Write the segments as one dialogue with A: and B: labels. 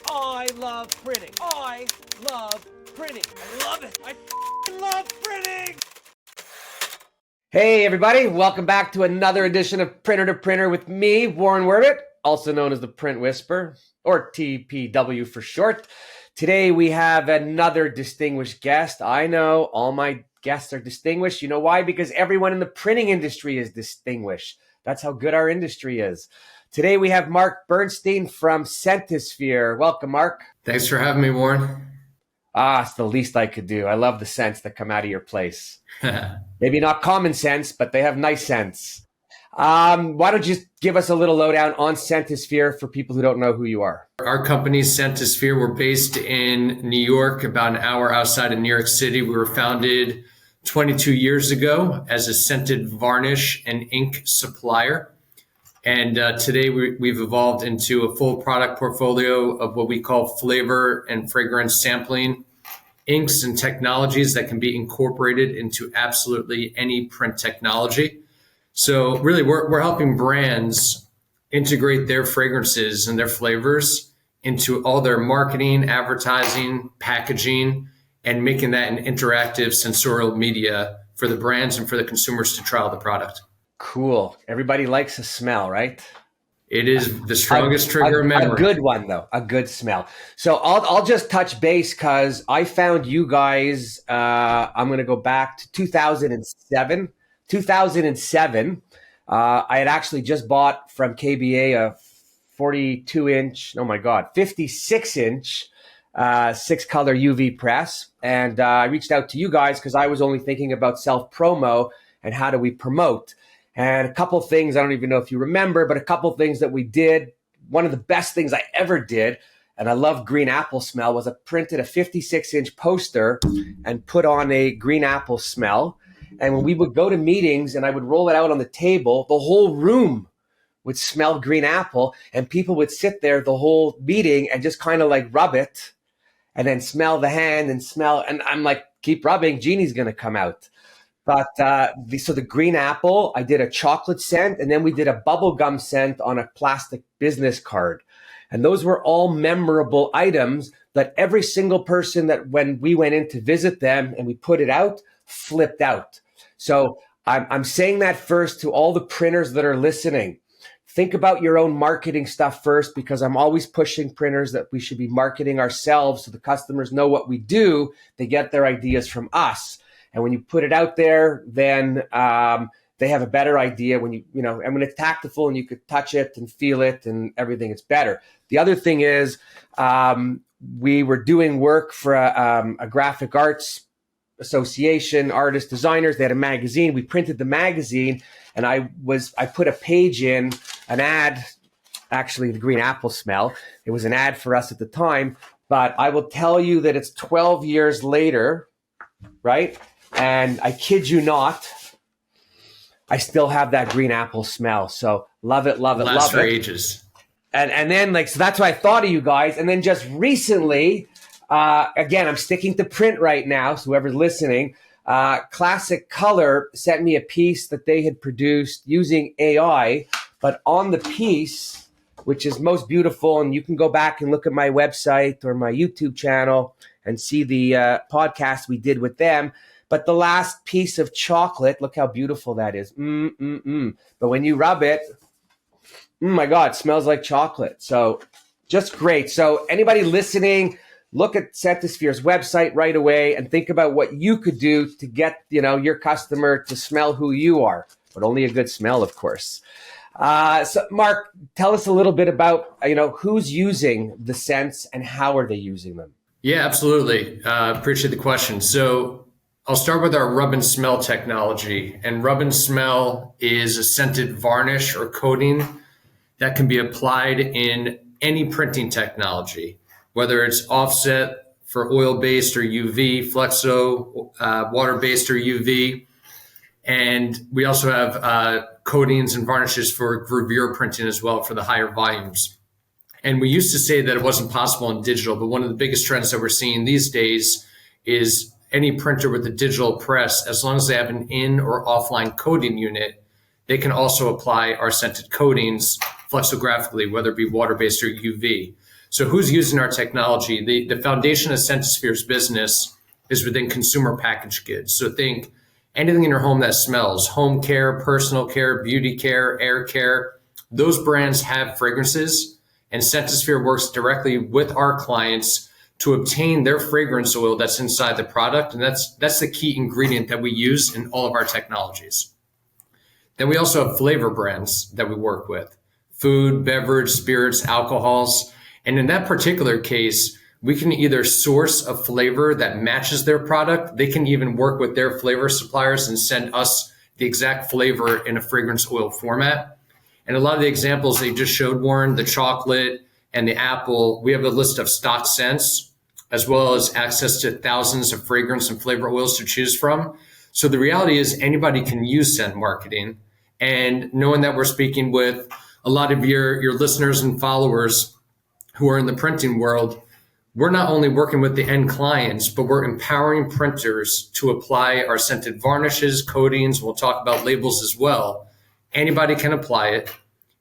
A: I love printing. I love printing. I love it. I love printing. Hey, everybody. Welcome back to another edition of Printer to Printer with me, Warren Werbitt, also known as the Print Whisperer, or TPW for short. Today, we have another distinguished guest. I know all my guests are distinguished. You know why? Because everyone in the printing industry is distinguished. That's how good our industry is. Today, we have Mark Bernstein from Sentosphere. Welcome, Mark.
B: Thanks for having me, Warren.
A: It's the least I could do. I love the scents that come out of your place. Maybe not common sense, but they have nice scents. Why don't you give us a little lowdown on Sentosphere for people who don't know who you are?
B: Our company, Sentosphere, we're based in New York, about an hour outside of New York City. We were founded 22 years ago as a scented varnish and ink supplier. And today we've evolved into a full product portfolio of what we call flavor and fragrance sampling, inks and technologies that can be incorporated into absolutely any print technology. So really, we're helping brands integrate their fragrances and their flavors into all their marketing, advertising, packaging, and making that an interactive sensorial media for the brands and for the consumers to trial the product.
A: Cool. Everybody likes a smell, right?
B: It is the strongest trigger of memory.
A: A good one, though. A good smell. So I'll just touch base because I found you guys, I'm going to go back to 2007. 2007, I had actually just bought from KBA a 42-inch, 56-inch, 6-color UV press. And I reached out to you guys because I was only thinking about self-promo and how do we promote. And a couple things, I don't even know if you remember, but a couple things that we did. One of the best things I ever did, and I love green apple smell, was I printed a 56-inch poster and put on a green apple smell. And when we would go to meetings and I would roll it out on the table, the whole room would smell green apple and people would sit there the whole meeting and just kind of like rub it and then smell the hand and smell. And I'm like, keep rubbing, genie's going to come out. But so the green apple, I did a chocolate scent, and then we did a bubblegum scent on a plastic business card. And those were all memorable items that every single person that when we went in to visit them and we put it out, flipped out. So I'm saying that first to all the printers that are listening. Think about your own marketing stuff first, because I'm always pushing printers that we should be marketing ourselves so the customers know what we do. They get their ideas from us. And when you put it out there, then they have a better idea and when it's tactful and you could touch it and feel it and everything, it's better. The other thing is we were doing work for a graphic arts association, artists, designers. They had a magazine. We printed the magazine and I put a page in, an ad, actually the green apple smell. It was an ad for us at the time, but I will tell you that it's 12 years later, right? And I kid you not, I still have that green apple smell. So love it, love it, love it.
B: Lasts for ages.
A: And then so that's why I thought of you guys. And then just recently, again, I'm sticking to print right now. So whoever's listening, Classic Color sent me a piece that they had produced using AI, but on the piece, which is most beautiful, and you can go back and look at my website or my YouTube channel and see the podcast we did with them. But the last piece of chocolate, look how beautiful that is. But when you rub it, my God, it smells like chocolate. So just great. So anybody listening, look at Sentosphere's website right away and think about what you could do to get your customer to smell who you are. But only a good smell, of course. So Mark, tell us a little bit about who's using the scents and how are they using them?
B: Yeah, absolutely. Appreciate the question. So I'll start with our rub and smell technology. And rub and smell is a scented varnish or coating that can be applied in any printing technology, whether it's offset for oil-based or UV, flexo, water-based or UV. And we also have coatings and varnishes for gravure printing as well for the higher volumes. And we used to say that it wasn't possible in digital, but one of the biggest trends that we're seeing these days is any printer with a digital press, as long as they have an in or offline coating unit, they can also apply our scented coatings flexigraphically, whether it be water-based or UV. So who's using our technology? The foundation of Sentisphere's business is within consumer packaged goods. So think anything in your home that smells, home care, personal care, beauty care, air care. Those brands have fragrances, and Sentosphere works directly with our clients to obtain their fragrance oil that's inside the product. And that's the key ingredient that we use in all of our technologies. Then we also have flavor brands that we work with: food, beverage, spirits, alcohols. And in that particular case, we can either source a flavor that matches their product. They can even work with their flavor suppliers and send us the exact flavor in a fragrance oil format. And a lot of the examples they just showed, Warren, the chocolate and the apple, we have a list of stock scents, as well as access to thousands of fragrance and flavor oils to choose from. So the reality is anybody can use scent marketing. And knowing that we're speaking with a lot of your listeners and followers who are in the printing world, we're not only working with the end clients, but we're empowering printers to apply our scented varnishes, coatings. We'll talk about labels as well. Anybody can apply it.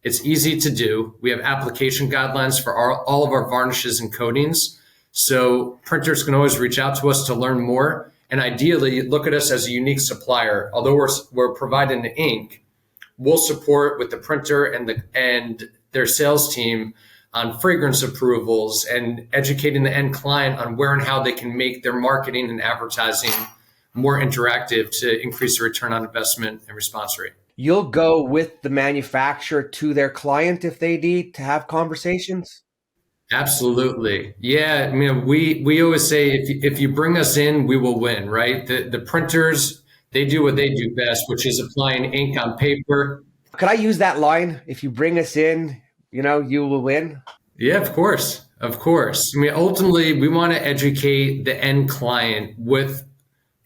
B: It's easy to do. We have application guidelines for all of our varnishes and coatings. So printers can always reach out to us to learn more. And ideally, look at us as a unique supplier. Although we're providing the ink, we'll support with the printer and their sales team on fragrance approvals and educating the end client on where and how they can make their marketing and advertising more interactive to increase the return on investment and response rate.
A: You'll go with the manufacturer to their client if they need to have conversations?
B: Absolutely. Yeah. I mean, we always say if you bring us in, we will win, right? The printers, they do what they do best, which is applying ink on paper.
A: Could I use that line? If you bring us in, you will win.
B: Yeah, of course. Of course. I mean, ultimately, we want to educate the end client with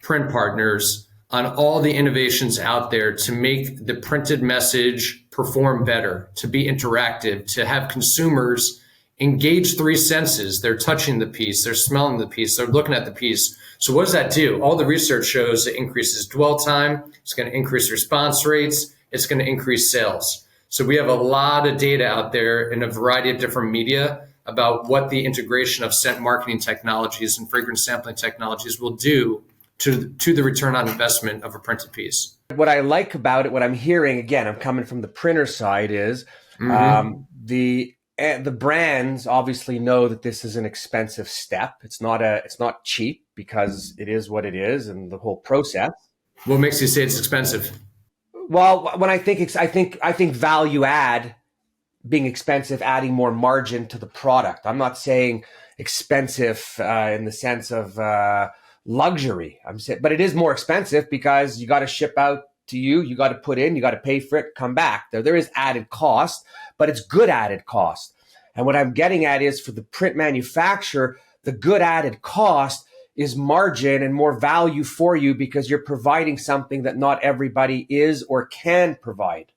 B: print partners on all the innovations out there to make the printed message perform better, to be interactive, to have consumers engage three senses. They're touching the piece, they're smelling the piece, they're looking at the piece. So what does that do? All the research shows it increases dwell time, it's going to increase response rates, it's going to increase sales. So we have a lot of data out there in a variety of different media about what the integration of scent marketing technologies and fragrance sampling technologies will do to the return on investment of a printed piece.
A: What I like about it, what I'm hearing, again, I'm coming from the printer side, is the brands obviously know that this is an expensive step. It's not cheap because it is what it is, and the whole process.
B: What makes you say it's expensive?
A: Well, when I think value add being expensive, adding more margin to the product. I'm not saying expensive in the sense of luxury. I'm saying, but it is more expensive because you got to ship out to you got to put in, you got to pay for it, come back. There is added cost, but it's good added cost. And what I'm getting at is for the print manufacturer, the good added cost is margin and more value for you because you're providing something that not everybody is or can provide.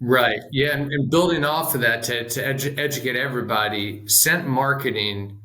B: Right. Yeah. And building off of that to educate everybody, scent marketing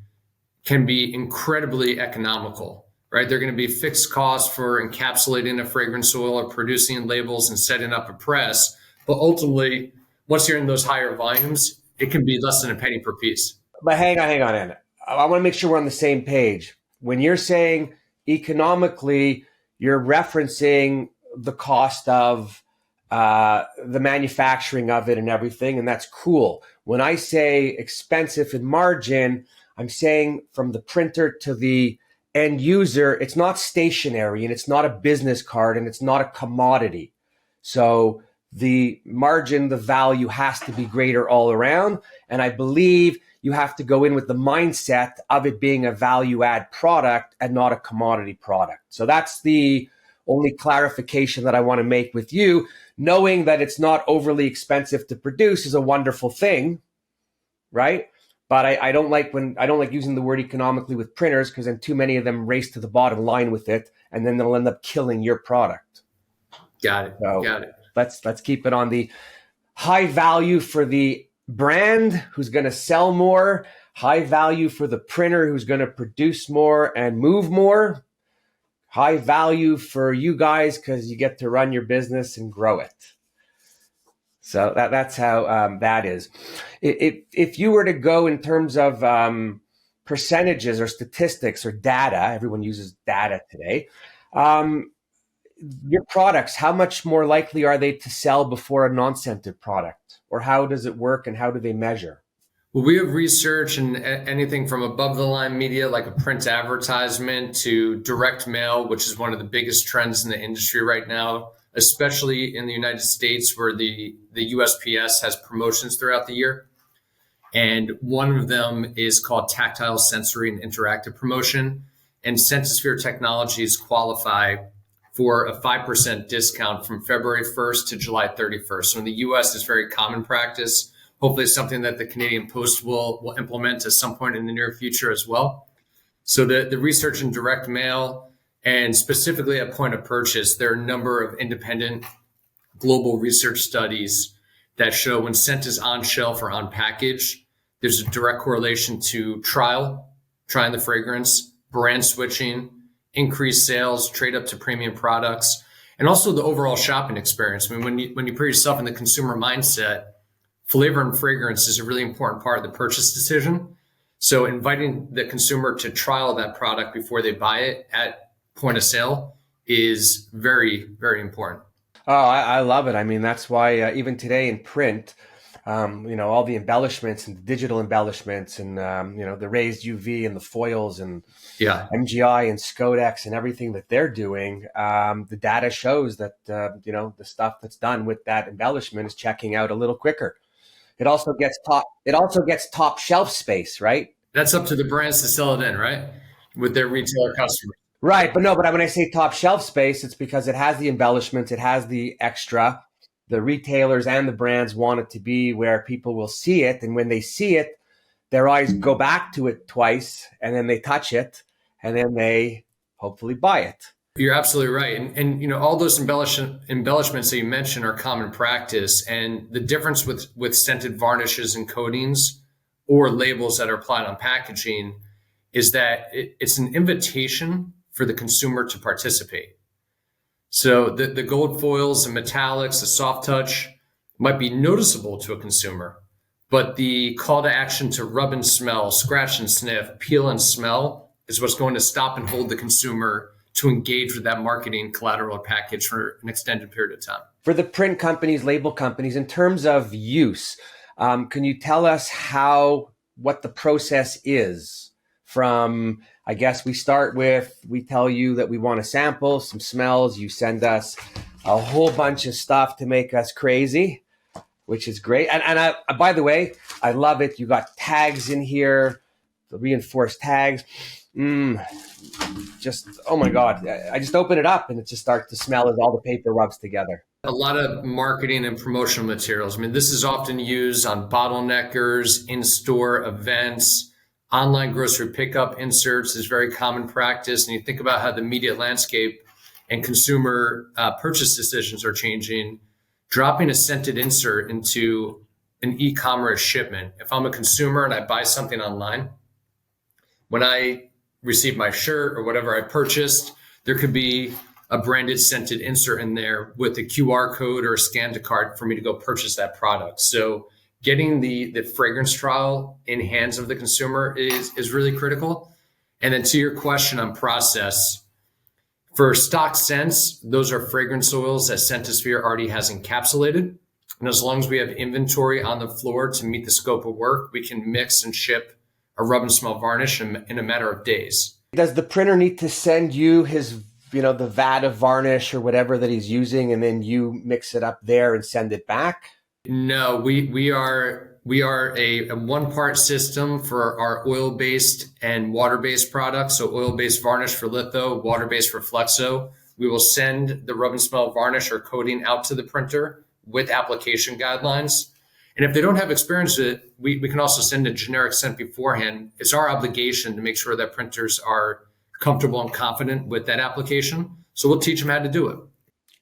B: can be incredibly economical, right? They're going to be fixed costs for encapsulating a fragrance oil or producing labels and setting up a press. But ultimately, once you're in those higher volumes, it can be less than a penny per piece.
A: But hang on, Anna. I want to make sure we're on the same page. When you're saying economically, you're referencing the cost of the manufacturing of it and everything, and that's cool. When I say expensive in margin, I'm saying from the printer to the end user, it's not stationary and it's not a business card and it's not a commodity. So the margin, the value has to be greater all around. And I believe you have to go in with the mindset of it being a value add product and not a commodity product. So that's the only clarification that I want to make with you. Knowing that it's not overly expensive to produce is a wonderful thing, right? But I don't like using the word economically with printers because then too many of them race to the bottom line with it, and then they'll end up killing your product.
B: Got it.
A: So
B: Got it.
A: let's keep it on the high value for the brand who's going to sell more, high value for the printer who's going to produce more and move more, high value for you guys because you get to run your business and grow it. So that's how that is. If you were to go in terms of percentages or statistics or data, everyone uses data today. Um, your products, how much more likely are they to sell before a non-scented product? Or how does it work and how do they measure?
B: Well, we have research and anything from above the line media, like a print advertisement, to direct mail, which is one of the biggest trends in the industry right now, especially in the United States, where the USPS has promotions throughout the year. And one of them is called Tactile, Sensory, and Interactive Promotion. And Sentosphere technologies qualify for a 5% discount from February 1st to July 31st. So in the US, it's very common practice. Hopefully, it's something that the Canadian Post will implement at some point in the near future as well. So the research in direct mail and specifically at point of purchase, there are a number of independent global research studies that show when scent is on shelf or on package, there's a direct correlation to trying the fragrance, brand switching, increased sales, trade up to premium products, and also the overall shopping experience. I mean, when you put yourself in the consumer mindset, flavor and fragrance is a really important part of the purchase decision. So inviting the consumer to trial that product before they buy it at point of sale is very, very important.
A: Oh, I love it. I mean, that's why even today in print, all the embellishments and digital embellishments and, the raised UV and the foils and
B: Yeah.
A: MGI and Scodex and everything that they're doing, the data shows that, the stuff that's done with that embellishment is checking out a little quicker. It also gets top shelf space, right?
B: That's up to the brands to sell it in, right? With their retailer customers.
A: Right, but no, but when I say top shelf space, it's because it has the embellishments, it has the extra. The retailers and the brands want it to be where people will see it, and when they see it, their eyes go back to it twice, and then they touch it, and then they hopefully buy it.
B: You're absolutely right. And all those embellishments that you mentioned are common practice. And the difference with scented varnishes and coatings or labels that are applied on packaging is that it's an invitation for the consumer to participate. So the gold foils and metallics, the soft touch might be noticeable to a consumer, but the call to action to rub and smell, scratch and sniff, peel and smell is what's going to stop and hold the consumer to engage with that marketing collateral or package for an extended period of time.
A: For the print companies, label companies, in terms of use, can you tell us what the process is from, I guess we tell you that we want to sample some smells. You send us a whole bunch of stuff to make us crazy, which is great. And by the way, I love it. You got tags in here, the reinforced tags. Oh my God. I just open it up and it just starts to smell as all the paper rubs together.
B: A lot of marketing and promotional materials. I mean, this is often used on bottleneckers, in-store events, online grocery pickup inserts is very common practice. And you think about how the media landscape and consumer purchase decisions are changing. Dropping a scented insert into an e-commerce shipment. If I'm a consumer and I buy something online, when I receive my shirt or whatever I purchased, there could be a branded scented insert in there with a QR code or a scan to card for me to go purchase that product. So getting the fragrance trial in hands of the consumer is really critical. And then to your question on process, for stock scents, those are fragrance oils that Sentosphere already has encapsulated. And as long as we have inventory on the floor to meet the scope of work, we can mix and ship a rub and smell varnish in a matter of days.
A: Does the printer need to send you his, the vat of varnish or whatever that he's using, and then you mix it up there and send it back?
B: No, we are a one-part system for our oil-based and water-based products. So oil-based varnish for litho, water-based for flexo. We will send the rub and smell varnish or coating out to the printer with application guidelines. And if they don't have experience with it, we can also send a generic scent beforehand. It's our obligation to make sure that printers are comfortable and confident with that application. So we'll teach them how to do it.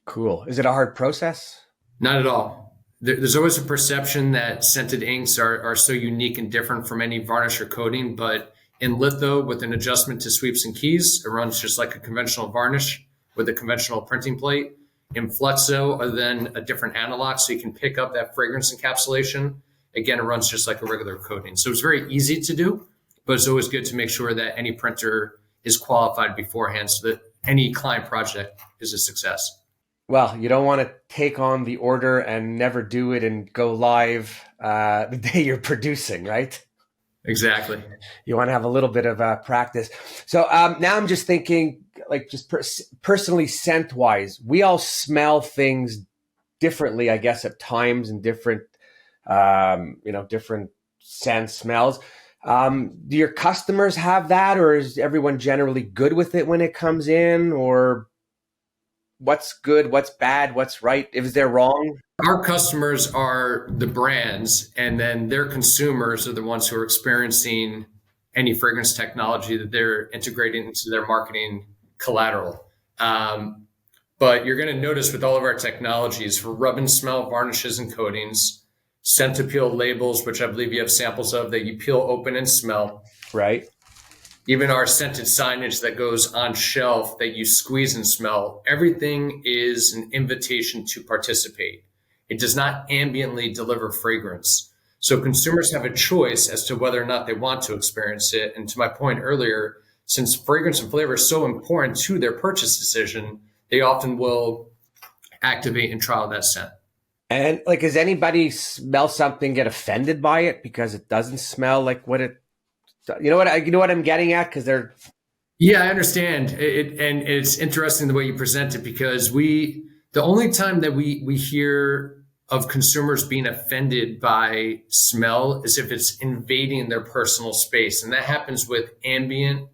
A: Cool. Is it a hard process?
B: Not at all. There's always a perception that scented inks are so unique and different from any varnish or coating, but in litho, with an adjustment to sweeps and keys, it runs just like a conventional varnish with a conventional printing plate. Influxo are then a different analog, so you can pick up that fragrance encapsulation. Again, it runs just like a regular coating. So it's very easy to do, but it's always good to make sure that any printer is qualified beforehand so that any client project is a success.
A: Well, you don't want to take on the order and never do it and go live the day you're producing, right?
B: Exactly.
A: You want to have a little bit of practice. So now I'm just thinking, like, just personally, scent wise, we all smell things differently, I guess, at times, and different, different scent smells. Do your customers have that, or is everyone generally good with it when it comes in, or what's good, what's bad, what's right? If they're wrong,
B: Our customers are the brands, and then their consumers are the ones who are experiencing any fragrance technology that they're integrating into their marketing collateral. Um, but you're going to notice with all of our technologies for rub and smell varnishes and coatings, scent to peel labels, which I believe you have samples of that you peel open and smell,
A: right?
B: even our scented signage that goes on shelf that you squeeze and smell, everything is an invitation to participate. It does not ambiently deliver fragrance. So consumers have a choice as to whether or not they want to experience it. And to my point earlier, since fragrance and flavor is so important to their purchase decision, they often will activate and trial that scent.
A: And like, does anybody smell something, get offended by it because it doesn't smell like what it? You know what I'm getting at? Because they're
B: Yeah, I understand it, and it's interesting the way you present it because the only time that we hear of consumers being offended by smell is if it's invading their personal space, and that happens with ambient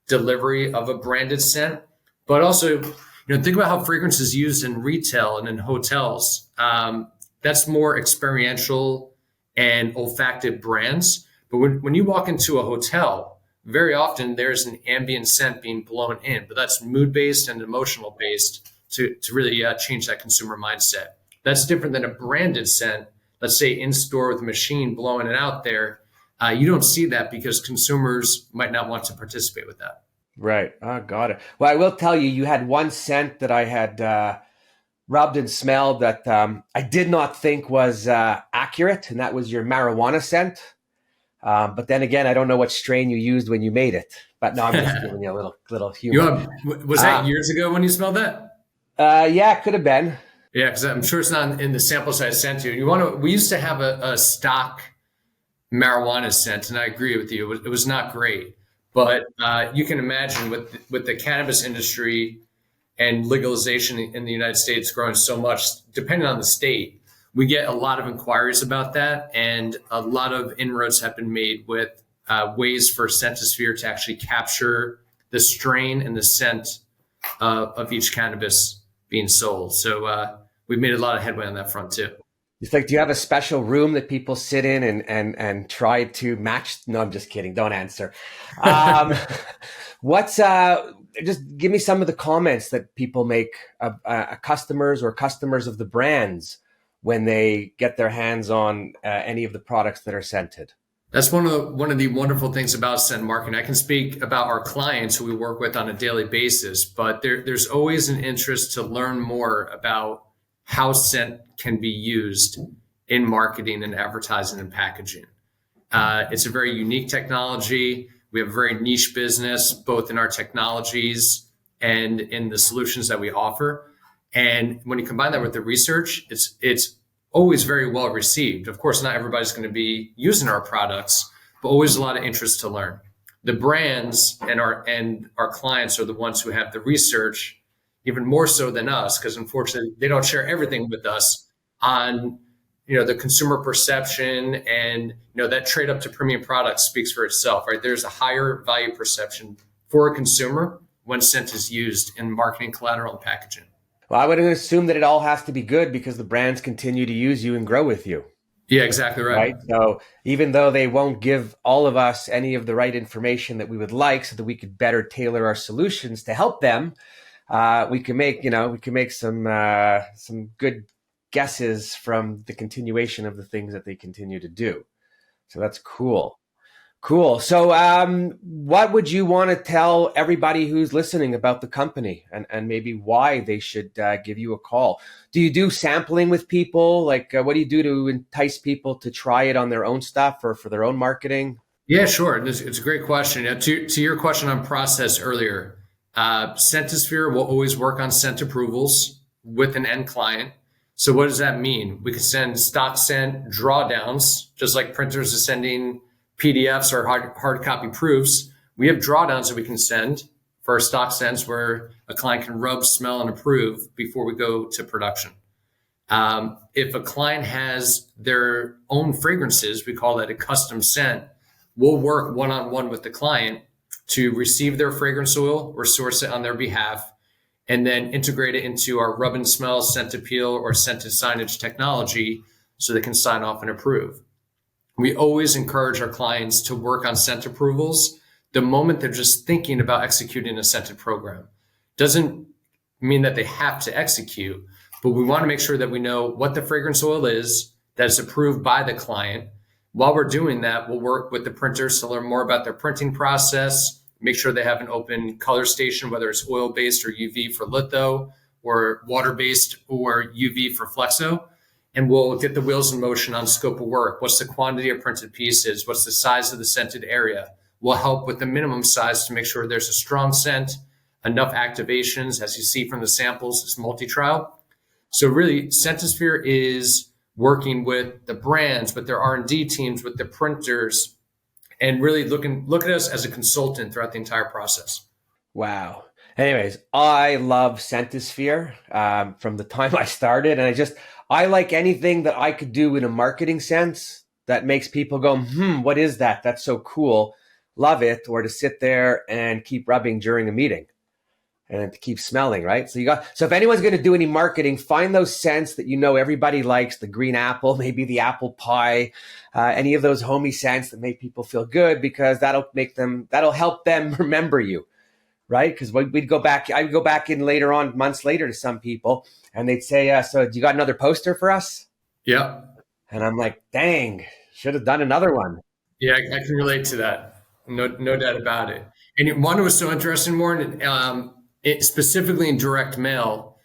B: delivery of a branded scent. But also, think about how fragrance is used in retail and in hotels. That's more experiential and olfactive brands. But when you walk into a hotel, very often there's an ambient scent being blown in, but that's mood based and emotional based to really change that consumer mindset. That's different than a branded scent, let's say in store with a machine blowing it out there. You don't see that because consumers might not want to participate with that.
A: right. Oh, got it. Well, I will tell you, you had one scent that I had rubbed and smelled that I did not think was accurate, and that was your marijuana scent. But then again, I don't know what strain you used when you made it. But no, I'm just giving you a little humor.
B: Was that
A: Uh,
B: years ago when you smelled that?
A: yeah, it could have been.
B: Yeah, because I'm sure it's not in the samples I sent you. We used to have a stock marijuana scent, and I agree with you. It was not great, but you can imagine with the cannabis industry and legalization in the United States growing so much, depending on the state, we get a lot of inquiries about that, and a lot of inroads have been made with ways for Sentosphere to actually capture the strain and the scent of each cannabis being sold. So we've made a lot of headway on that front too.
A: It's like, do you have a special room that people sit in and try to match? No, I'm just kidding. Don't answer. Um, what's just give me some of the comments that people make customers or customers of the brands when they get their hands on any of the products that are scented.
B: That's one of the wonderful things about scent marketing. I can speak about our clients who we work with on a daily basis, but there's always an interest to learn more about how scent can be used in marketing and advertising and packaging. It's a very unique technology. We have a very niche business, both in our technologies and in the solutions that we offer. And when you combine that with the research, it's always very well received. Of course, not everybody's going to be using our products, but always a lot of interest to learn. The brands and our clients are the ones who have the research, even more so than us, because unfortunately they don't share everything with us on the consumer perception, and that trade up to premium products speaks for itself, right? There's a higher value perception for a consumer when scent is used in marketing, collateral, and packaging.
A: Well, I would assume that it all has to be good because the brands continue to use you and grow with you,
B: Yeah, exactly right.
A: right? So even though they won't give all of us any of the right information that we would like so that we could better tailor our solutions to help them, we can make some good guesses from the continuation of the things that they continue to do. So that's cool. Cool. So, what would you want to tell everybody who's listening about the company and maybe why they should give you a call? Do you do sampling with people? Like, what do you do to entice people to try it on their own stuff or for their own marketing?
B: Yeah, sure. It's a great question. To your question on process earlier, Sentosphere will always work on scent approvals with an end client. So what does that mean? We can send stock scent drawdowns, just like printers are sending PDFs or hard copy proofs. We have drawdowns that we can send for our stock scents where a client can rub, smell, and approve before we go to production. If a client has their own fragrances, we call that a custom scent. We'll work one-on-one with the client to receive their fragrance oil or source it on their behalf, and then integrate it into our rub and smell, scent appeal, or scented signage technology so they can sign off and approve. We always encourage our clients to work on scent approvals the moment they're just thinking about executing a scented program. Doesn't mean that they have to execute, but we want to make sure that we know what the fragrance oil is that is approved by the client. While we're doing that, we'll work with the printers to learn more about their printing process, make sure they have an open color station, whether it's oil-based or UV for litho, or water-based or UV for flexo. And we'll get the wheels in motion on scope of work. What's the quantity of printed pieces? What's the size of the scented area? We'll help with the minimum size to make sure there's a strong scent, enough activations. As you see from the samples, it's multi-trial. So really, Sentosphere is working with the brands, with their R&D teams, with the printers, and really look at us as a consultant throughout the entire process.
A: Wow. Anyways, I love Sentosphere from the time I started, and I like anything that I could do in a marketing sense that makes people go, what is that? That's so cool. Love it. Or to sit there and keep rubbing during a meeting and to keep smelling, right? So if anyone's going to do any marketing, find those scents that you know everybody likes, the green apple, maybe the apple pie, any of those homey scents that make people feel good, because that'll help them remember you, right? Because I'd go back in later on, months later, to some people, and they'd say, so you got another poster for us?
B: Yeah.
A: And I'm like, dang, should have done another one.
B: Yeah, I can relate to that. No doubt about it. And one was so interesting, Warren, specifically in direct mail.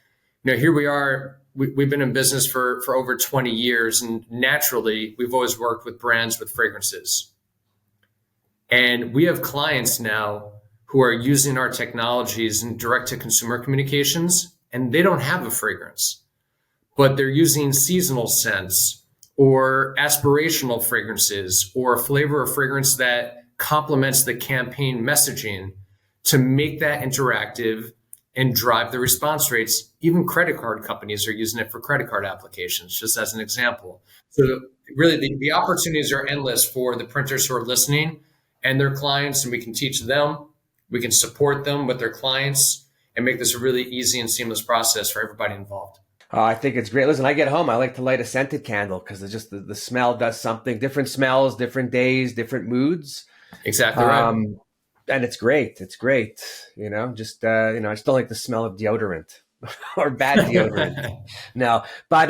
B: Here we are. We've been in business for over 20 years, and naturally, we've always worked with brands with fragrances. And we have clients now who are using our technologies in direct to consumer communications, and they don't have a fragrance, but they're using seasonal scents or aspirational fragrances or a flavor or fragrance that complements the campaign messaging to make that interactive and drive the response rates. Even credit card companies are using it for credit card applications, just as an example. So really the opportunities are endless for the printers who are listening and their clients, and we can teach them, we can support them with their clients and make this a really easy and seamless process for everybody involved.
A: I think it's great. Listen, I get home, I like to light a scented candle because it's just the smell does something. Different smells, different days, different moods.
B: Exactly right.
A: And it's great. It's great. I still like the smell of deodorant or bad deodorant. No, but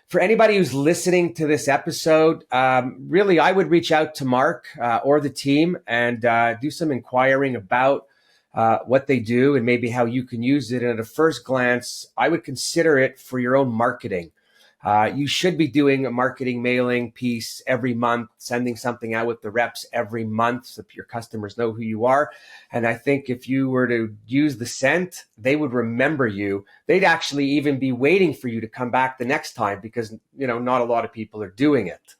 A: for anybody who's listening to this episode, really, I would reach out to Mark or the team and do some inquiring about what they do and maybe how you can use it. And at a first glance, I would consider it for your own marketing. You should be doing a marketing mailing piece every month, sending something out with the reps every month so your customers know who you are. And I think if you were to use the scent, they would remember you. They'd actually even be waiting for you to come back the next time because, not a lot of people are doing it.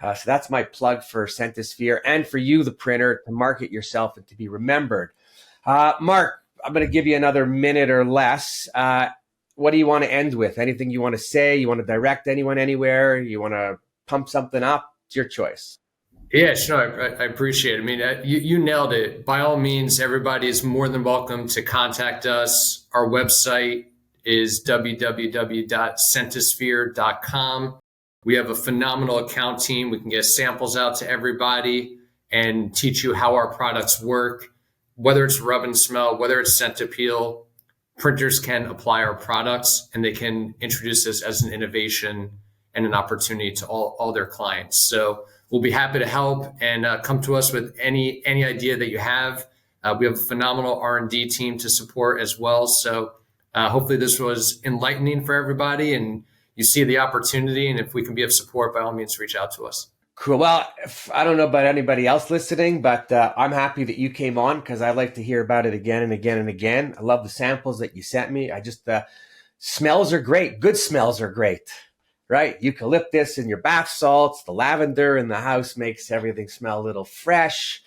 A: So that's my plug for Sentosphere and for you, the printer, to market yourself and to be remembered. Mark, I'm going to give you another minute or less. What do you want to end with? Anything you want to say? You want to direct anyone anywhere? You want to pump something up? It's your choice.
B: Yeah, sure. I appreciate it. I mean, you nailed it. By all means, everybody is more than welcome to contact us. Our website is www.sentosphere.com. We have a phenomenal account team. We can get samples out to everybody and teach you how our products work, whether it's rub and smell, whether it's scent appeal. Printers can apply our products and they can introduce this as an innovation and an opportunity to all their clients. So we'll be happy to help, and come to us with any idea that you have. We have a phenomenal R&D team to support as well. So hopefully this was enlightening for everybody, and you see the opportunity. And if we can be of support, by all means, reach out to us.
A: Cool. Well, I don't know about anybody else listening, but I'm happy that you came on because I like to hear about it again and again and again. I love the samples that you sent me. I just, smells are great. Good smells are great, right? Eucalyptus in your bath salts, the lavender in the house makes everything smell a little fresh.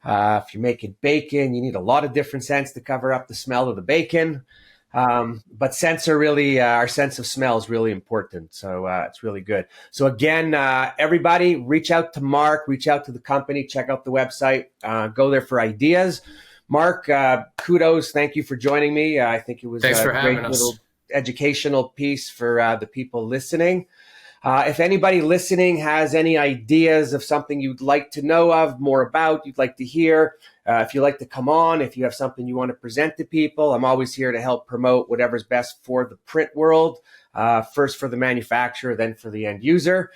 A: If you're making bacon, you need a lot of different scents to cover up the smell of the bacon. But scents are really, our sense of smell is really important. So it's really good. So again, everybody reach out to Mark, reach out to the company, check out the website, go there for ideas. Mark, kudos. Thank you for joining me. I think it was
B: Thanks for
A: a
B: having
A: great
B: us.
A: little educational piece for the people listening. If anybody listening has any ideas of something you'd like to know of, more about, you'd like to hear, if you'd like to come on, if you have something you want to present to people, I'm always here to help promote whatever's best for the print world, first for the manufacturer, then for the end user.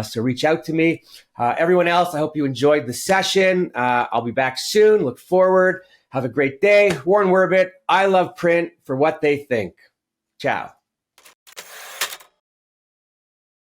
A: So reach out to me. Everyone else, I hope you enjoyed the session. I'll be back soon. Look forward. Have a great day. Warren Werbitt, I love print for what they think. Ciao.